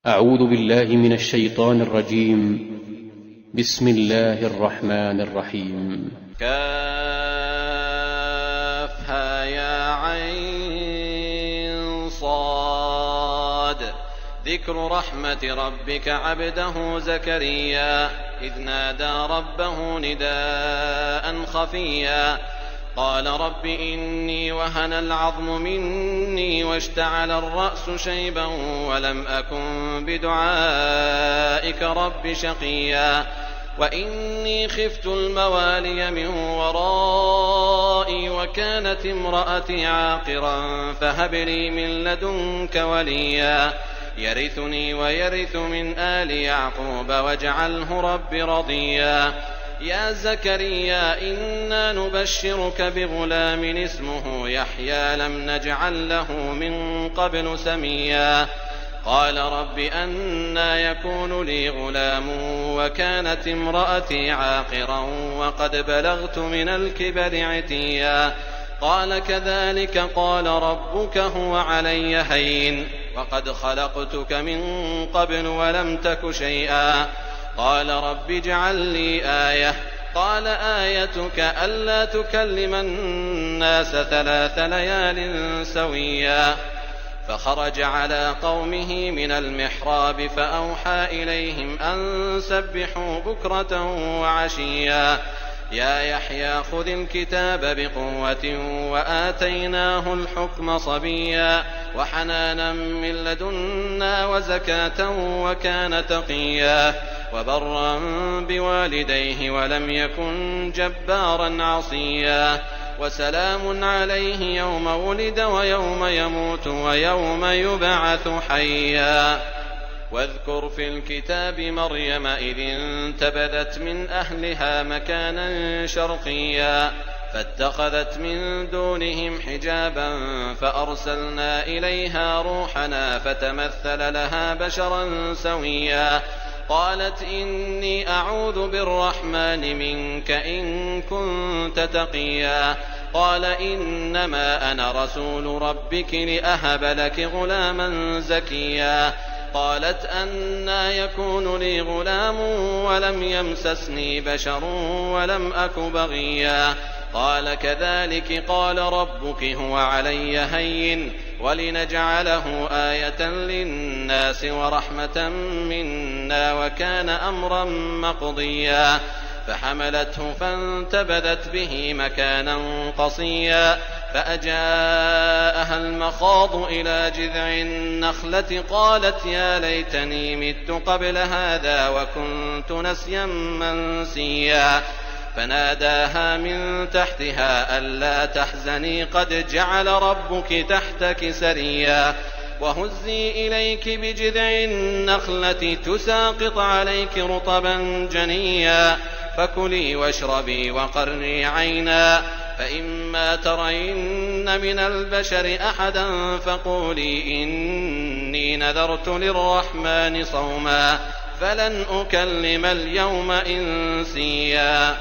أعوذ بالله من الشيطان الرجيم. بسم الله الرحمن الرحيم. كافها يا عين صاد. ذكر رحمة ربك عبده زكريا إذ نادى ربه نداء خفيا قال رب إني وهن العظم مني واشتعل الرأس شيبا ولم أكن بدعائك رب شقيا وإني خفت الموالي من ورائي وكانت امرأتي عاقرا فهب لي من لدنك وليا يرثني ويرث من آل يعقوب واجعله رب رضيا يا زكريا إنا نبشرك بغلام اسمه يحيى لم نجعل له من قبل سميا قال رب أنى يكون لي غلام وكانت امرأتي عاقرا وقد بلغت من الكبر عتيا قال كذلك قال ربك هو علي هين وقد خلقتك من قبل ولم تك شيئا قال رب اجعل لي آية قال آيتك ألا تكلم الناس 3 ليال سويا فخرج على قومه من المحراب فأوحى إليهم أن سبحوا بكرة وعشيا يا يحيى خذ الكتاب بقوة وآتيناه الحكم صبيا وحنانا من لدنا وزكاة وكان تقيا وبرا بوالديه ولم يكن جبارا عصيا وسلام عليه يوم ولد ويوم يموت ويوم يبعث حيا واذكر في الكتاب مريم إذ انتبذت من أهلها مكانا شرقيا فاتخذت من دونهم حجابا فأرسلنا إليها روحنا فتمثل لها بشرا سويا قالت إني أعوذ بالرحمن منك إن كنت تقيا قال إنما أنا رسول ربك لأهب لك غلاما زكيا قالت أنى يكون لي غلام ولم يمسسني بشر ولم أك بغيا قال كذلك قال ربك هو علي هين ولنجعله آية للناس ورحمة منا وكان أمرا مقضيا فحملته فانتبذت به مكانا قصيا فأجاءها المخاض إلى جذع النخلة قالت يا ليتني مت قبل هذا وكنت نسيا منسيا فناداها من تحتها ألا تحزني قد جعل ربك تحتك سريا وهزي إليك بجذع النخلة تساقط عليك رطبا جنيا فكلي واشربي وقري عينا فإما ترين من البشر أحدا فقولي إني نذرت للرحمن صوما فلن أكلم اليوم إنسيا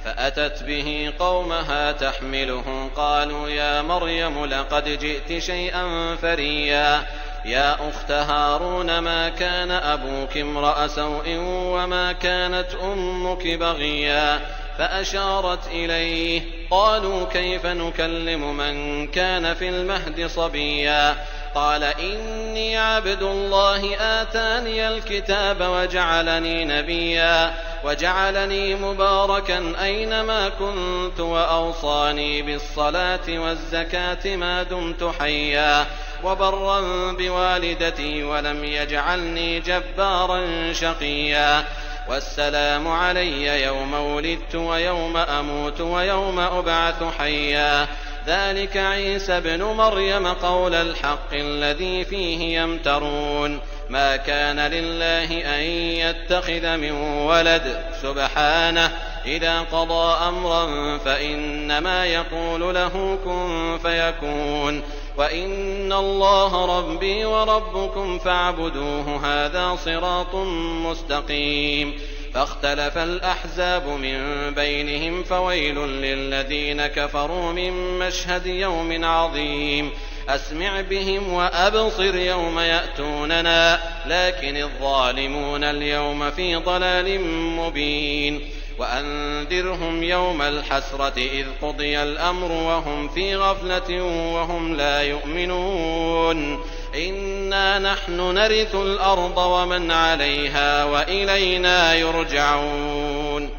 فأتت به قومها تحمله قالوا يا مريم لقد جئت شيئا فريا يا أخت هارون ما كان أبوك امرأ سوء وما كانت أمك بغيا فأشارت إليه قالوا كيف نكلم من كان في المهد صبيا قال إني عبد الله آتاني الكتاب وجعلني نبيا وجعلني مباركا أينما كنت وأوصاني بالصلاة والزكاة ما دمت حيا وبرا بوالدتي ولم يجعلني جبارا شقيا والسلام علي يوم ولدت ويوم أموت ويوم أبعث حيا ذلك عيسى ابن مريم قول الحق الذي فيه يمترون ما كان لله أن يتخذ من ولد سبحانه إذا قضى أمرا فإنما يقول له كن فيكون وإن الله ربي وربكم فاعبدوه هذا صراط مستقيم فاختلف الأحزاب من بينهم فويل للذين كفروا من مشهد يوم عظيم أسمع بهم وأبصر يوم يأتوننا لكن الظالمون اليوم في ضلال مبين وأنذرهم يوم الحسرة إذ قضي الأمر وهم في غفلة وهم لا يؤمنون إنا نحن نرث الأرض ومن عليها وإلينا يرجعون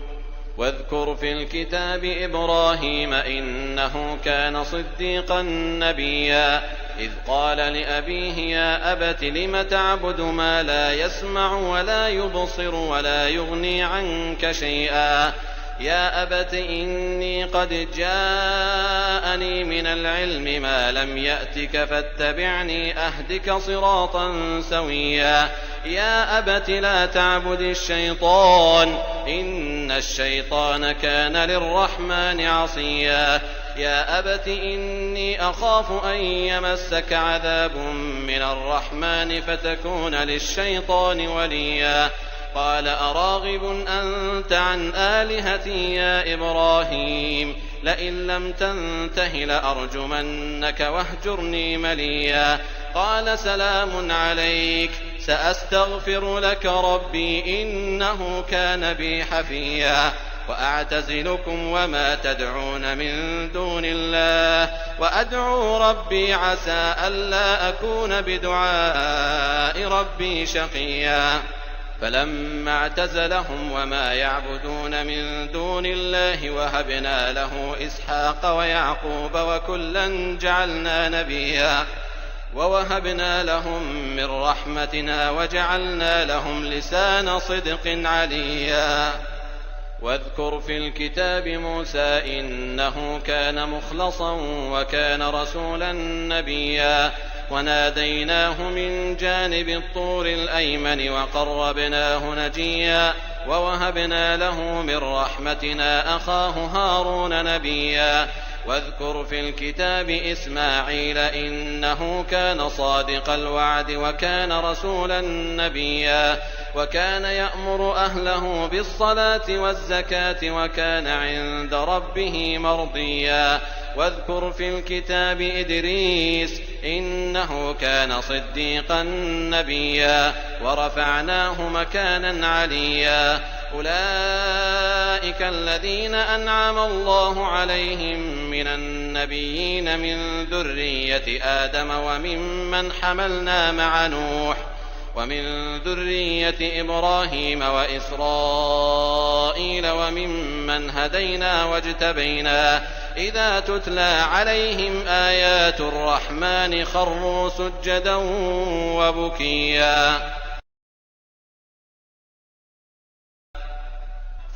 واذكر في الكتاب إبراهيم إنه كان صديقا نبيا إذ قال لأبيه يا أبت لم تعبد ما لا يسمع ولا يبصر ولا يغني عنك شيئا يا أبت إني قد جاءني من العلم ما لم يأتك فاتبعني أهدك صراطا سويا يا أبت لا تعبد الشيطان إن الشيطان كان للرحمن عصيا يا أبت إني أخاف أن يمسك عذاب من الرحمن فتكون للشيطان وليا قال أراغب أنت عن آلهتي يا إبراهيم لئن لم تنته لأرجمنك واهجرني مليا قال سلام عليك سأستغفر لك ربي إنه كان بي حفيا وأعتزلكم وما تدعون من دون الله وأدعو ربي عسى ألا أكون بدعاء ربي شقيا فلما اعتزلهم وما يعبدون من دون الله وهبنا له إسحاق ويعقوب وكلا جعلنا نبيا ووهبنا لهم من رحمتنا وجعلنا لهم لسان صدق عليا واذكر في الكتاب موسى إنه كان مخلصا وكان رسولا نبيا وناديناه من جانب الطور الأيمن وقربناه نجيا ووهبنا له من رحمتنا أخاه هارون نبيا واذكر في الكتاب إسماعيل إنه كان صادق الوعد وكان رسولا نبيا وكان يأمر أهله بالصلاة والزكاة وكان عند ربه مرضيا واذكر في الكتاب إدريس إنه كان صديقا نبيا ورفعناه مكانا عليا أولئك الذين أنعم الله عليهم من النبيين من ذرية آدم وممن حملنا مع نوح ومن ذرية إبراهيم وإسرائيل وممن هدينا واجتبينا إذا تتلى عليهم آيات الرحمن خروا سجدا وبكيا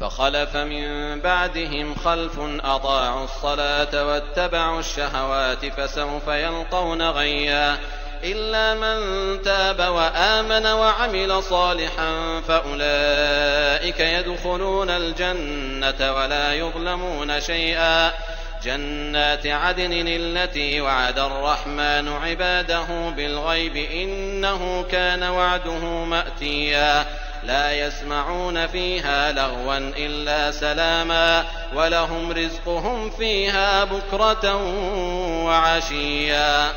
فخلف من بعدهم خلف أضاعوا الصلاة واتبعوا الشهوات فسوف يلقون غيا إلا من تاب وآمن وعمل صالحا فأولئك يدخلون الجنة ولا يظلمون شيئا جنات عدن التي وعد الرحمن عباده بالغيب إنه كان وعده مأتيا لا يسمعون فيها لغوا إلا سلاما ولهم رزقهم فيها بكرة وعشيا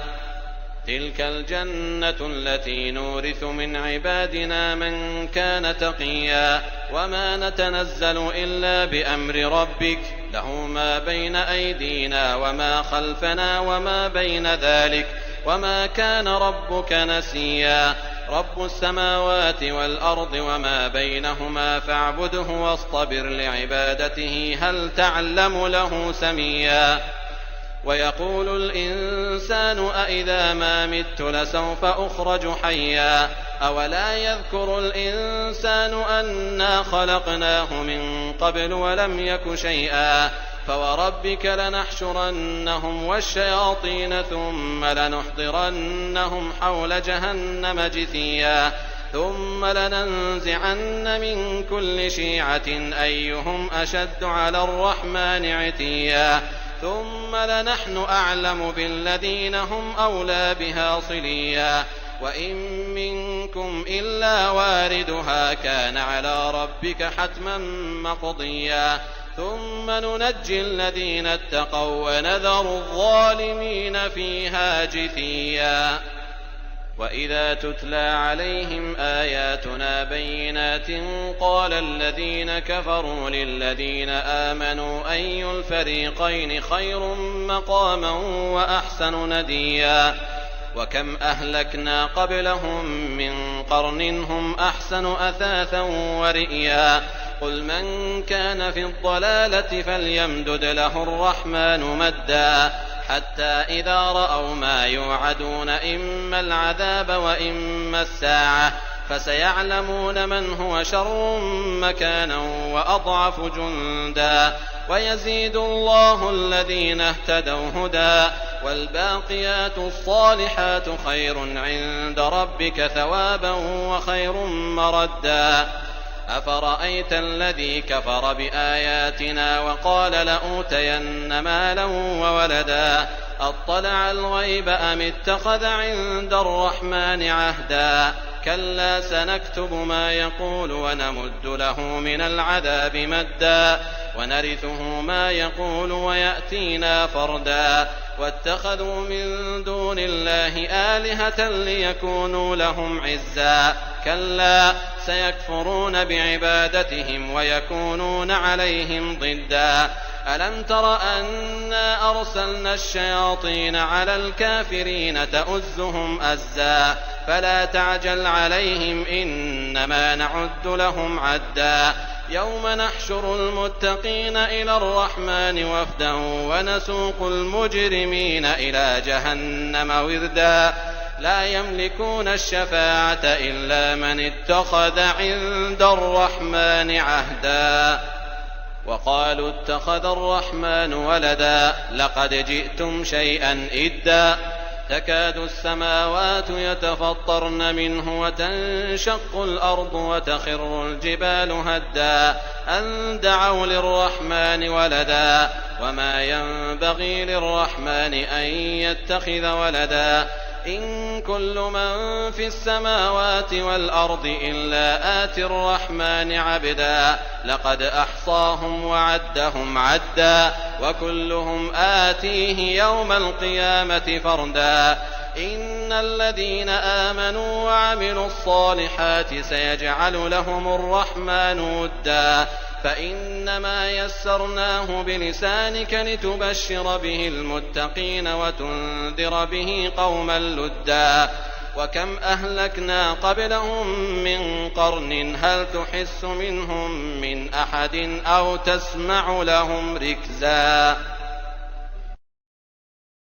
تلك الجنة التي نورث من عبادنا من كان تقيا وما نتنزل إلا بأمر ربك له ما بين أيدينا وما خلفنا وما بين ذلك وما كان ربك نسيا رب السماوات والأرض وما بينهما فاعبده واصطبر لعبادته هل تعلم له سميا ويقول الإنسان أإذا ما مت لسوف أخرج حيا أولا يذكر الإنسان أنا خلقناه من قبل ولم يك شيئا فوربك لنحشرنهم والشياطين ثم لنحضرنهم حول جهنم جثيا ثم لننزعن من كل شيعة أيهم أشد على الرحمن عتيا ثم لنحن أعلم بالذين هم أولى بها صليا وإن منكم إلا واردها كان على ربك حتما مقضيا ثم ننجي الذين اتقوا ونذر الظالمين فيها جثيا. وإذا تتلى عليهم آياتنا بينات قال الذين كفروا للذين آمنوا أي الفريقين خير مقاما وأحسن نديا. وكم أهلكنا قبلهم من قرن هم أحسن أثاثا ورئيا. قل من كان في الضلالة فليمدد له الرحمن مدا حتى إذا رأوا ما يوعدون إما العذاب وإما الساعة فسيعلمون من هو شر مكانا وأضعف جندا. ويزيد الله الذين اهتدوا هدى والباقيات الصالحات خير عند ربك ثوابا وخير مردا. أفرأيت الذي كفر بآياتنا وقال لأوتين مالا وولدا أطلع الغيب أم اتخذ عند الرحمن عهدا. كلا سنكتب ما يقول ونمد له من العذاب مدا ونرثه ما يقول ويأتينا فردا. واتخذوا من دون الله آلهة ليكونوا لهم عزا. كلا سيكفرون بعبادتهم ويكونون عليهم ضدا. ألم تر أنا أرسلنا الشياطين على الكافرين تؤزهم أزا فلا تعجل عليهم إنما نعد لهم عدا. يوم نحشر المتقين إلى الرحمن وفدا ونسوق المجرمين إلى جهنم وردا. لا يملكون الشفاعة إلا من اتخذ عند الرحمن عهدا. وقالوا اتخذ الرحمن ولدا لقد جئتم شيئا إدا. تكاد السماوات يتفطرن منه وتنشق الأرض وتخر الجبال هدا أن دعوا للرحمن ولدا وما ينبغي للرحمن أن يتخذ ولدا. إن كل من في السماوات والأرض إلا آتي الرحمن عبدا. لقد أحصاهم وعدهم عدا وكلهم آتيه يوم القيامة فردا. إن الذين آمنوا وعملوا الصالحات سيجعل لهم الرحمن ودا. فإنما يسرناه بلسانك لتبشر به المتقين وتنذر به قوما لدا. وكم أهلكنا قبلهم من قرن هل تحس منهم من أحد أو تسمع لهم ركزا.